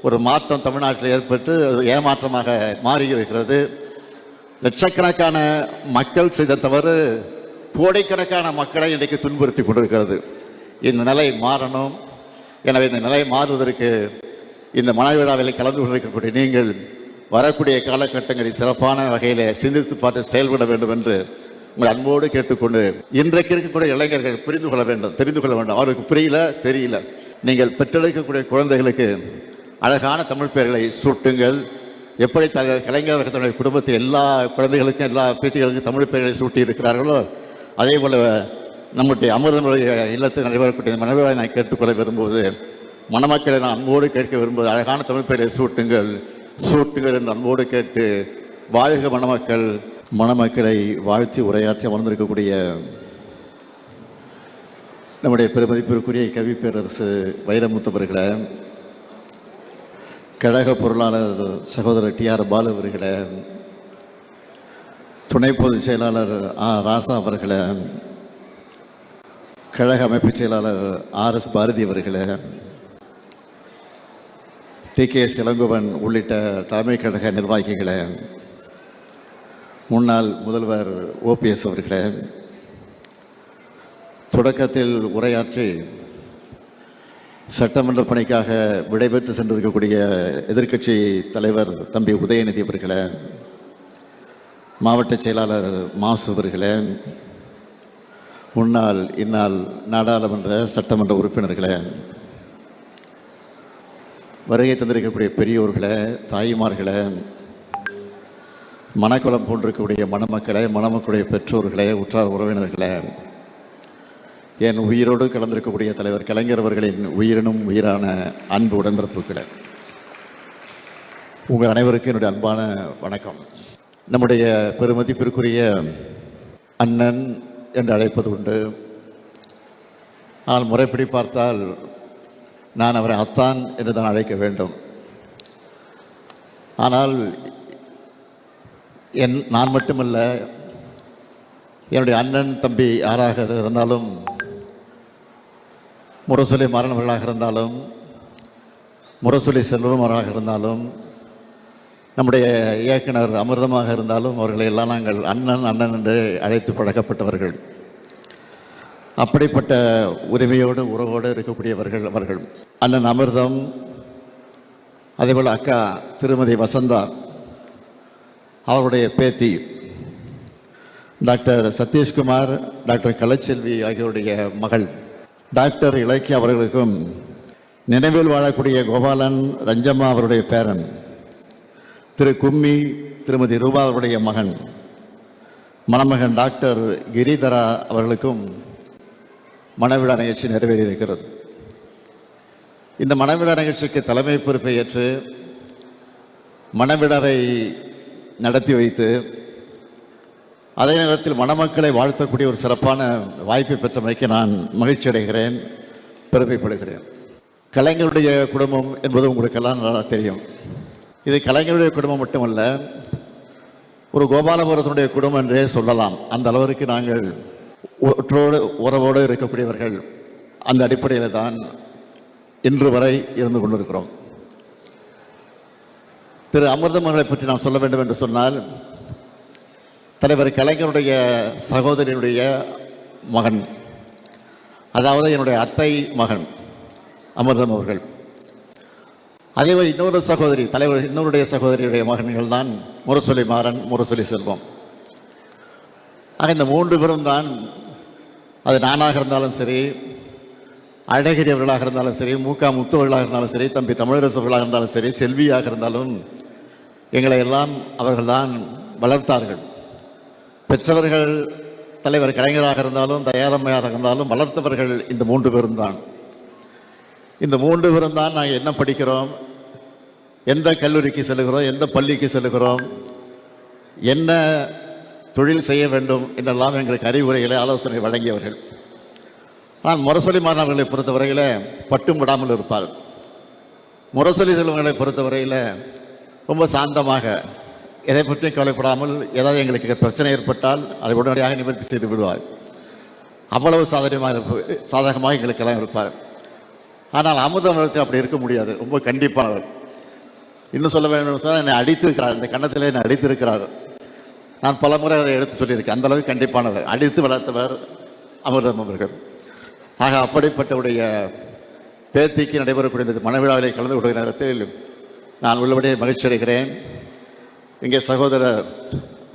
ஒரு மாற்றம் தமிழ்நாட்டில் ஏற்பட்டு ஏமாற்றமாக மாறி இருக்கிறது. லட்சக்கணக்கான மக்கள் செய்த தவறு கோடைக்கணக்கான மக்களை இன்றைக்கு துன்புறுத்தி கொண்டிருக்கிறது. இந்த நிலை மாறணும். எனவே இந்த நிலை மாறுவதற்கு இந்த மனவிழாவில் கலந்து கொண்டிருக்கக்கூடிய நீங்கள் வரக்கூடிய காலகட்டங்களில் சிறப்பான வகையில் சிந்தித்து பார்த்து செயல்பட வேண்டும் என்று உங்கள் அன்போடு கேட்டுக்கொண்டு, இன்றைக்கு இருக்கக்கூடிய இளைஞர்கள் புரிந்து கொள்ள வேண்டும், தெரிந்து கொள்ள வேண்டும். அவருக்கு புரியல, தெரியல. நீங்கள் பெற்றெடுக்கக்கூடிய குழந்தைகளுக்கு அழகான தமிழ் பெயர்களை சூட்டுங்கள். எப்படி கலைஞர்கள் தன்னுடைய குடும்பத்தை எல்லா குழந்தைகளுக்கும் எல்லா பேத்திகளுக்கும் தமிழ் பெயர்களை சூட்டி இருக்கிறார்களோ, அதே போல நம்முடைய அமிர்தனுடைய இல்லத்தில் நடைபெறக்கூடிய மனவிழாவை நான் கேட்டுக்கொள்ள விரும்புவது, மணமக்களை நான் அன்போடு கேட்க விரும்புவது, அழகான தமிழ் பெயரை சூட்டுங்கள் என்று அன்போடு கேட்டு, வாழ்க மணமக்கள். மணமக்களை வாழ்த்தி உரையாற்றி அமர்ந்திருக்கக்கூடிய நம்முடைய பெருமதிப்பிற்குரிய கவி பேரரசு வைரமுத்தவர்களை, கழக பொருளாளர் சகோதரர் டிஆர் பாலு அவர்களை, துணை பொதுச் செயலாளர் ராசா அவர்களை, கழக அமைப்பு செயலாளர் RS பாரதி அவர்களை, TKS இளங்கோவன் உள்ளிட்ட தலைமை கழக நிர்வாகிகளை, முன்னாள் முதல்வர் OPS அவர்களை, தொடக்கத்தில் உரையாற்றி சட்டமன்ற பணிக்காக விடைபெற்று சென்றிருக்கக்கூடிய எதிர்க்கட்சி தலைவர் தம்பி உதயநிதி அவர்களை, மாவட்ட செயலாளர் மாசு அவர்களை, முன்னாள் இந்நாள் நாடாளுமன்ற சட்டமன்ற உறுப்பினர்களை, வருகை தந்திருக்கக்கூடிய பெரியோர்களை, தாய்மார்களை, மணக்குளம் போன்றிருக்கக்கூடிய மணமக்களை, மணமக்களுடைய பெற்றோர்களை, உற்றார் உறவினர்களை, என் உயிரோடு கலந்திருக்கக்கூடிய தலைவர் கலைஞர் அவர்களின் உயிரினும் உயிரான அன்பு உடன்பிறப்புகளை, உங்கள் அனைவருக்கும் என்னுடைய அன்பான வணக்கம். நம்முடைய பெருமதிப்பிற்குரிய அண்ணன் என்று அழைப்பது உண்டு. ஆனால் முறைப்படி பார்த்தால் நான் அவரை அத்தான் என்று தான் அழைக்க வேண்டும். ஆனால் நான் மட்டுமல்ல, என்னுடைய அண்ணன் தம்பி யாராக இருந்தாலும், முரசொலி மாறனவர்களாக இருந்தாலும், முரசொலி செல்வமராக இருந்தாலும், நம்முடைய இயக்குனர் அமிர்தமாக இருந்தாலும், அவர்களை எல்லாம் நாங்கள் அண்ணன் அண்ணன் என்று அழைத்து பழக்கப்பட்டவர்கள். அப்படிப்பட்ட உரிமையோடு உறவோடு இருக்கக்கூடியவர்கள் அவர்கள். அண்ணன் அமிர்தம், அதேபோல் அக்கா திருமதி வசந்தா, அவருடைய பேத்தி டாக்டர் சதீஷ்குமார், டாக்டர் கலைச்செல்வி ஆகியோருடைய மகள் டாக்டர் இலக்கியா அவர்களுக்கும், நினைவில் வாழக்கூடிய கோபாலன் ரஞ்சம்மா அவருடைய பேரன் திரு கும்மி திருமதி ரூபா அவருடைய மகன் மணமகன் டாக்டர் கிரிதரா அவர்களுக்கும் மணவிழா நிகழ்ச்சி நிறைவேறியிருக்கிறது. இந்த மணவிழா நிகழ்ச்சிக்கு தலைமை பொறுப்பை ஏற்று மணவிழாவை நடத்தி வைத்து அதே நேரத்தில் மணமக்களை வாழ்த்தக்கூடிய ஒரு சிறப்பான வாய்ப்பை பெற்றமைக்கு நான் மகிழ்ச்சி அடைகிறேன், பெருமைப்படுகிறேன். கலைஞருடைய குடும்பம் என்பது உங்களுக்கெல்லாம் நல்லா தெரியும். இது கலைஞருடைய குடும்பம் மட்டுமல்ல, ஒரு கோபாலபுரத்தினுடைய குடும்பம் என்றே சொல்லலாம். அந்த அளவிற்கு நாங்கள் ஒற்றோடு உறவோடு இருக்கக்கூடியவர்கள். அந்த அடிப்படையில் தான் இன்று வரை இருந்து கொண்டிருக்கிறோம். திரு அமிர்தம் அவர்களை பற்றி நான் சொல்ல வேண்டும் என்று சொன்னால், தலைவர் கலைஞருடைய சகோதரியினுடைய மகன், அதாவது என்னுடைய அத்தை மகன் அமிர்தம் அவர்கள். அதேபோல் இன்னொரு சகோதரி, தலைவர் இன்னொருடைய சகோதரியுடைய மகன்கள் தான் முரசொலி மாறன், முரசொலி செல்வம். ஆக இந்த மூன்று பேரும் தான், அது நானாக இருந்தாலும் சரி, அழகிரி அவர்களாக இருந்தாலும் சரி, முத்து அவர்களாக இருந்தாலும் சரி, தம்பி தமிழரசு அவர்களாக இருந்தாலும் சரி, செல்வியாக இருந்தாலும் எங்களை எல்லாம் அவர்கள்தான் வளர்த்தார்கள். பெற்றவர்கள் தலைவர் கலைஞராக இருந்தாலும், தயாரம்மையாக இருந்தாலும் வளர்த்தவர்கள் இந்த மூன்று பேரும் தான். இந்த மூன்று பேரும் தான் நாங்கள் என்ன படிக்கிறோம், எந்த கல்லூரிக்கு செல்கிறோம், எந்த பள்ளிக்கு செல்கிறோம், என்ன தொழில் செய்ய வேண்டும் என்றெல்லாம் எங்களுக்கு அறிவுரைகளை, ஆலோசனை வழங்கியவர்கள். ஆனால் முரசொலி மாணவர்களை பொறுத்தவரையில் பட்டும் விடாமல் இருப்பார். முரசொலி செல்வங்களை பொறுத்தவரையில் ரொம்ப சாந்தமாக, எதை பற்றியும் கவலைப்படாமல், ஏதாவது எங்களுக்கு பிரச்சனை ஏற்பட்டால் அதை உடனடியாக நிவர்த்தி செய்து விடுவார். அவ்வளவு சாதகமாக எங்களுக்கெல்லாம் இருப்பார். ஆனால் அமிர்தம் அப்படி இருக்க முடியாது. ரொம்ப கண்டிப்பானவர். இன்னும் சொல்ல வேண்டும் சொன்னால் என்னை அடித்திருக்கிறார், இந்த கன்னத்தில் என்னை அடித்திருக்கிறார். நான் பல முறை அதை எடுத்து சொல்லியிருக்கேன். அந்த அளவுக்கு கண்டிப்பானவர், அடித்து வளர்த்தவர் அமிர்தம் அவர்கள். ஆக அப்படிப்பட்டவுடைய பேத்திக்கு நடைபெறக்கூடிய இந்த மனவிழாவிலே கலந்து கொள்கிற நேரத்தில் நான் உள்ளபடியே மகிழ்ச்சி அடைகிறேன். இங்கே சகோதரர்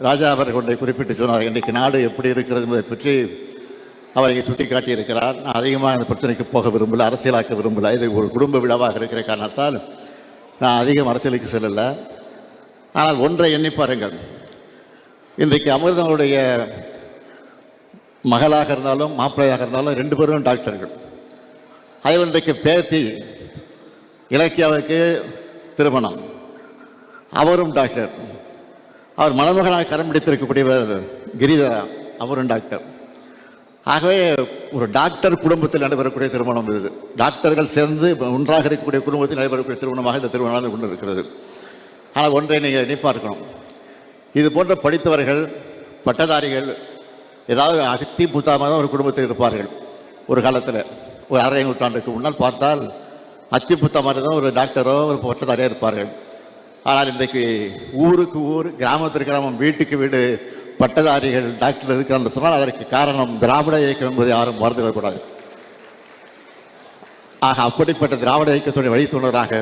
ராஜா அவர்கள் ஒன்றை குறிப்பிட்டு சொன்னார். இன்றைக்கு நாடு எப்படி இருக்கிறது என்பதை பற்றி அவர் இங்கே சுட்டி காட்டியிருக்கிறார். நான் அதிகமாக அந்த பிரச்சனைக்கு போக விரும்பல, அரசியலாக்க விரும்பல. இது ஒரு குடும்ப விழாவாக இருக்கிற காரணத்தால் நான் அதிகம் அரசியலுக்கு செல்லலை. ஆனால் ஒன்றை எண்ணி பாருங்கள், இன்றைக்கு அமிர்தனுடைய மகளாக இருந்தாலும் மாப்பிள்ளையாக இருந்தாலும் 2 பேரும் டாக்டர்கள். அதில் இன்றைக்கு பேத்தி இலக்கியாவுக்கு திருமணம், அவரும் டாக்டர். அவர் மணமகனாக கரம் பிடித்திருக்கக்கூடியவர் கிரிதரா, அவரும் டாக்டர். ஆகவே ஒரு டாக்டர் குடும்பத்தில் நடைபெறக்கூடிய திருமணம் இது. டாக்டர்கள் சேர்ந்து ஒன்றாக இருக்கக்கூடிய குடும்பத்தில் நடைபெறக்கூடிய திருமணமாக இந்த திருமணம் கொண்டு இருக்கிறது. ஆனால் ஒன்றை நீங்கள் எண்ணி பார்க்கணும், இது போன்ற படித்தவர்கள் பட்டதாரிகள் ஏதாவது அகத்தி பூத்தாமல் தான் ஒரு குடும்பத்தில் இருப்பார்கள். ஒரு காலத்தில் ஒரு அரை நூற்றாண்டுக்கு முன்னால் பார்த்தால் அத்தி புத்த மாதிரி தான் ஒரு டாக்டரோ ஒரு பட்டதாரியாக இருப்பார்கள். ஆனால் இன்றைக்கு ஊருக்கு ஊர், கிராமத்திற்கு கிராமம், வீட்டுக்கு வீடு பட்டதாரிகள் டாக்டர் இருக்கிறான்னு சொன்னால் அதற்கு காரணம் திராவிட இயக்கம் என்பதை யாரும் மறந்துவிடக்கூடாது. ஆக அப்படிப்பட்ட திராவிட இயக்கத்துடைய வழித்துணராக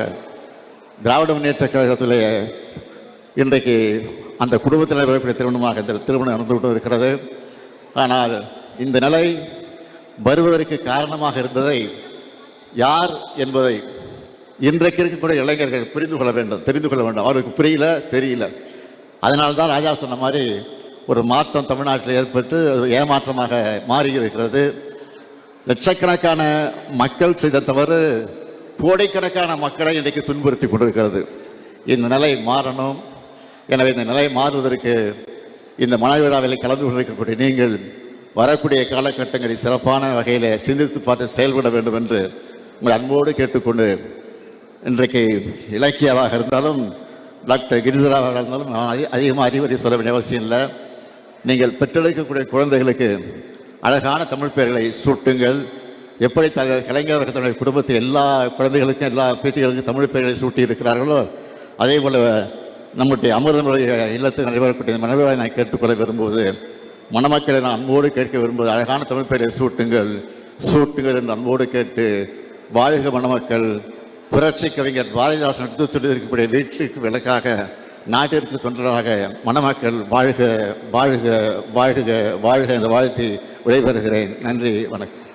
திராவிட முன்னேற்ற கழகத்திலே இன்றைக்கு அந்த குடும்பத்தில் வரக்கூடிய திருமணமாக இந்த திருமணம் நடந்து கொண்டு இருக்கிறது. ஆனால் இந்த நிலை வருவதற்கு காரணமாக இருந்ததை யார் என்பதை இன்றைக்கு இருக்கக்கூடிய இளைஞர்கள் புரிந்து கொள்ள வேண்டும், தெரிந்து கொள்ள வேண்டும். அவருக்கு புரியல, தெரியல. அதனால்தான் ராஜா சொன்ன மாதிரி ஒரு மாற்றம் தமிழ்நாட்டில் ஏற்பட்டு ஏமாற்றமாக மாறி இருக்கிறது. லட்சக்கணக்கான மக்கள் செய்த தவறு கோடிக்கணக்கான மக்களை இன்றைக்கு துன்புறுத்தி கொண்டிருக்கிறது. இந்த நிலை மாறணும். எனவே இந்த நிலை மாறுவதற்கு இந்த மனவிழாவில் கலந்து கொண்டிருக்கக்கூடிய நீங்கள் வரக்கூடிய காலகட்டங்களில் சிறப்பான வகையில் சிந்தித்து பார்த்து செயல்பட வேண்டும் என்று உங்கள் அன்போடு கேட்டுக்கொண்டு, இன்றைக்கு இலக்கியாவாக இருந்தாலும் டாக்டர் கிரிதராவாக இருந்தாலும் நான் அதிகமாக அறிவுரை சொல்ல வேண்டிய அவசியம் இல்லை. நீங்கள் பெற்றெடுக்கக்கூடிய குழந்தைகளுக்கு அழகான தமிழ் பெயர்களை சூட்டுங்கள். எப்படி கலைஞர் தன்னுடைய குடும்பத்தில் எல்லா குழந்தைகளுக்கும் எல்லா பேத்திகளுக்கும் தமிழ் பெயர்களை சூட்டி இருக்கிறார்களோ, அதே போல் நம்முடைய அமிர்தனுடைய இல்லத்தில் நடைபெறக்கூடிய மனவிழாவை நான் கேட்டுக்கொள்ள விரும்புவது, மணமக்களை நான் அன்போடு கேட்க விரும்புவது, அழகான தமிழ் பெயரை சூட்டுங்கள் என்று அன்போடு கேட்டு, வாழ்க மணமக்கள். புரட்சி கவிஞர் பாரதிதாசன் எடுத்து இருக்கக்கூடிய வீட்டுக்கு விளக்காக, நாட்டிற்கு தொண்டராக மணமக்கள் வாழ்க வாழ்க வாழ்க வாழ்க என்று வாழ்த்தி விடைபெறுகிறேன். நன்றி, வணக்கம்.